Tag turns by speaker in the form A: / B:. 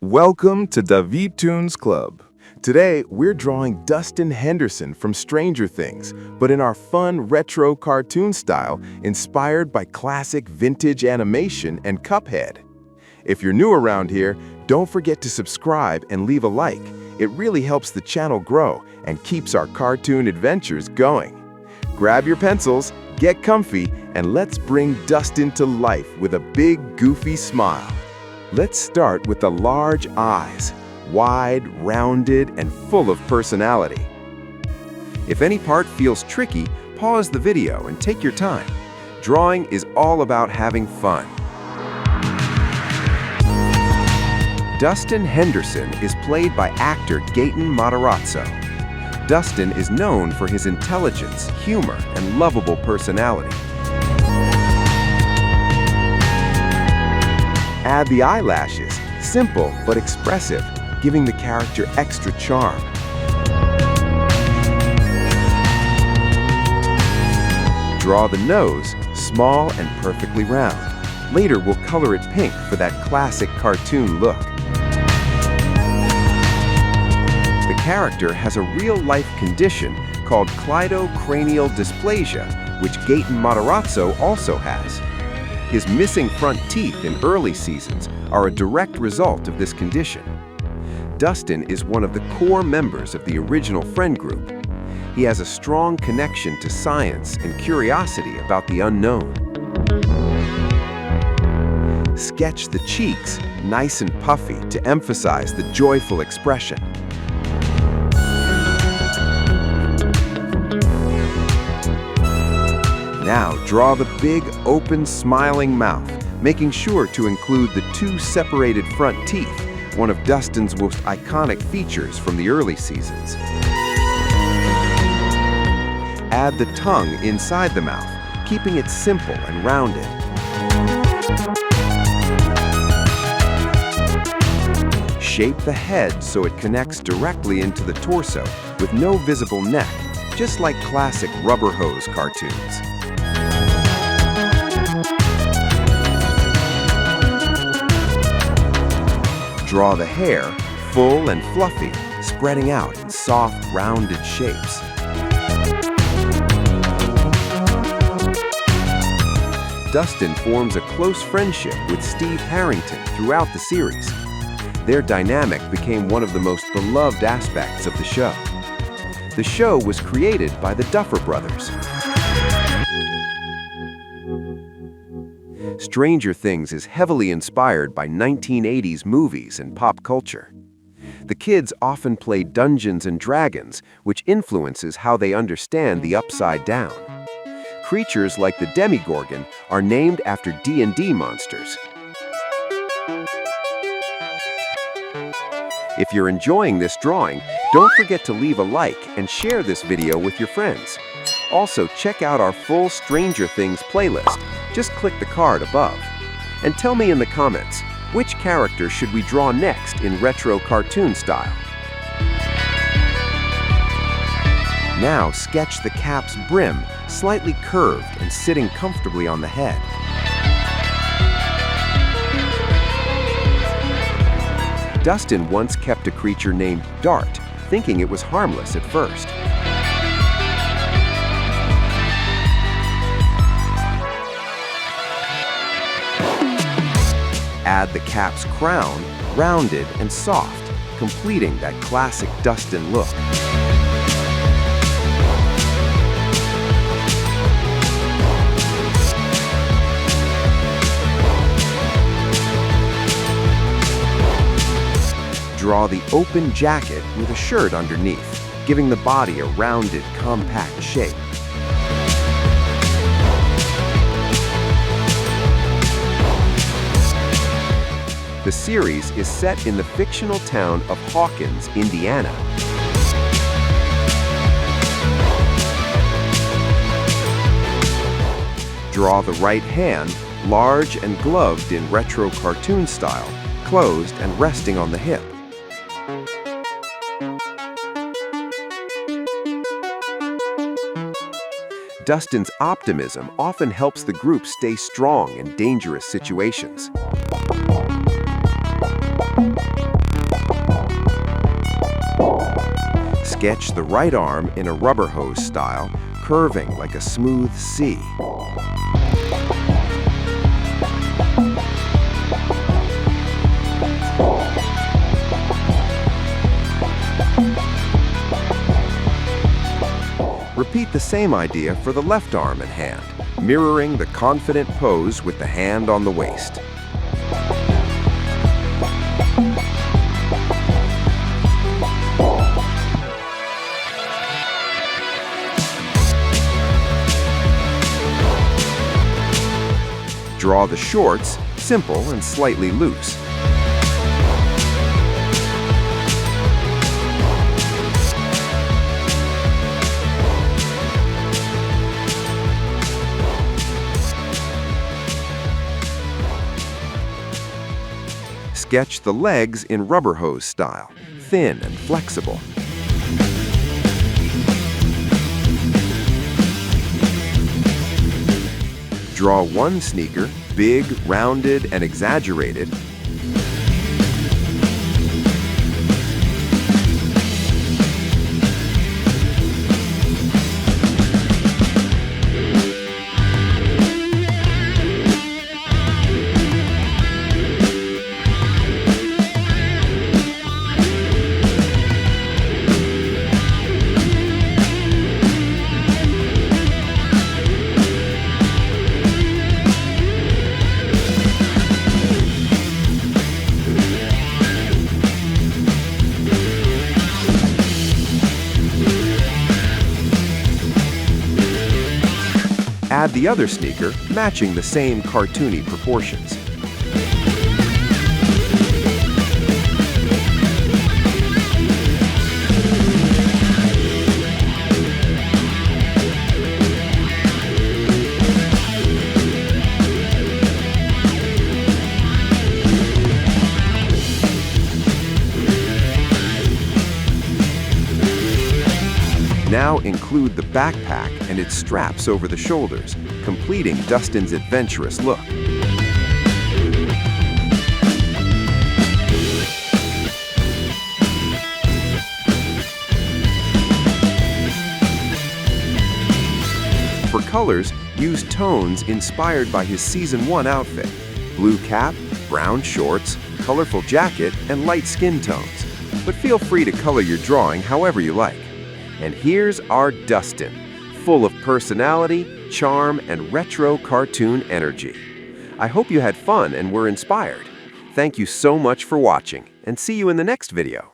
A: Welcome to Davi Toons Club. Today, we're drawing Dustin Henderson from Stranger Things, but in our fun retro cartoon style inspired by classic vintage animation and Cuphead. If you're new around here, don't forget to subscribe and leave a like. It really helps the channel grow and keeps our cartoon adventures going. Grab your pencils, get comfy, and let's bring Dustin to life with a big, goofy smile. Let's start with the large eyes, wide, rounded, and full of personality. If any part feels tricky, pause the video and take your time. Drawing is all about having fun. Dustin Henderson is played by actor Gaten Matarazzo. Dustin is known for his intelligence, humor, and lovable personality. Add the eyelashes, simple but expressive, giving the character extra charm. Draw the nose, small and perfectly round. Later, we'll color it pink for that classic cartoon look. The character has a real-life condition called cleidocranial dysplasia, which Gaten Matarazzo also has. His missing front teeth in early seasons are a direct result of this condition. Dustin is one of the core members of the original friend group. He has a strong connection to science and curiosity about the unknown. Sketch the cheeks, nice and puffy, to emphasize the joyful expression. Now, draw the big, open, smiling mouth, making sure to include the two separated front teeth, one of Dustin's most iconic features from the early seasons. Add the tongue inside the mouth, keeping it simple and rounded. Shape the head so it connects directly into the torso with no visible neck, just like classic rubber hose cartoons. Draw the hair, full and fluffy, spreading out in soft, rounded shapes. Dustin forms a close friendship with Steve Harrington throughout the series. Their dynamic became one of the most beloved aspects of the show. The show was created by the Duffer Brothers. Stranger Things is heavily inspired by 1980s movies and pop culture. The kids often play Dungeons and Dragons, which influences how they understand the Upside Down. Creatures like the Demigorgon are named after D&D monsters. If you're enjoying this drawing, don't forget to leave a like and share this video with your friends. Also, check out our full Stranger Things playlist. Just click the card above. And tell me in the comments, which character should we draw next in retro cartoon style? Now sketch the cap's brim, slightly curved and sitting comfortably on the head. Dustin once kept a creature named Dart, thinking it was harmless at first. Add the cap's crown, rounded and soft, completing that classic Dustin look. Draw the open jacket with a shirt underneath, giving the body a rounded, compact shape. The series is set in the fictional town of Hawkins, Indiana. Draw the right hand, large and gloved in retro cartoon style, closed and resting on the hip. Dustin's optimism often helps the group stay strong in dangerous situations. Sketch the right arm in a rubber hose style, curving like a smooth C. Repeat the same idea for the left arm and hand, mirroring the confident pose with the hand on the waist. Draw the shorts, simple and slightly loose. Sketch the legs in rubber hose style, thin and flexible. Draw one sneaker, big, rounded, and exaggerated. Add the other sneaker, matching the same cartoony proportions. Now include the backpack and its straps over the shoulders, completing Dustin's adventurous look. For colors, use tones inspired by his Season 1 outfit: blue cap, brown shorts, colorful jacket, and light skin tones. But feel free to color your drawing however you like. And here's our Dustin, full of personality, charm, and retro cartoon energy. I hope you had fun and were inspired. Thank you so much for watching, and see you in the next video.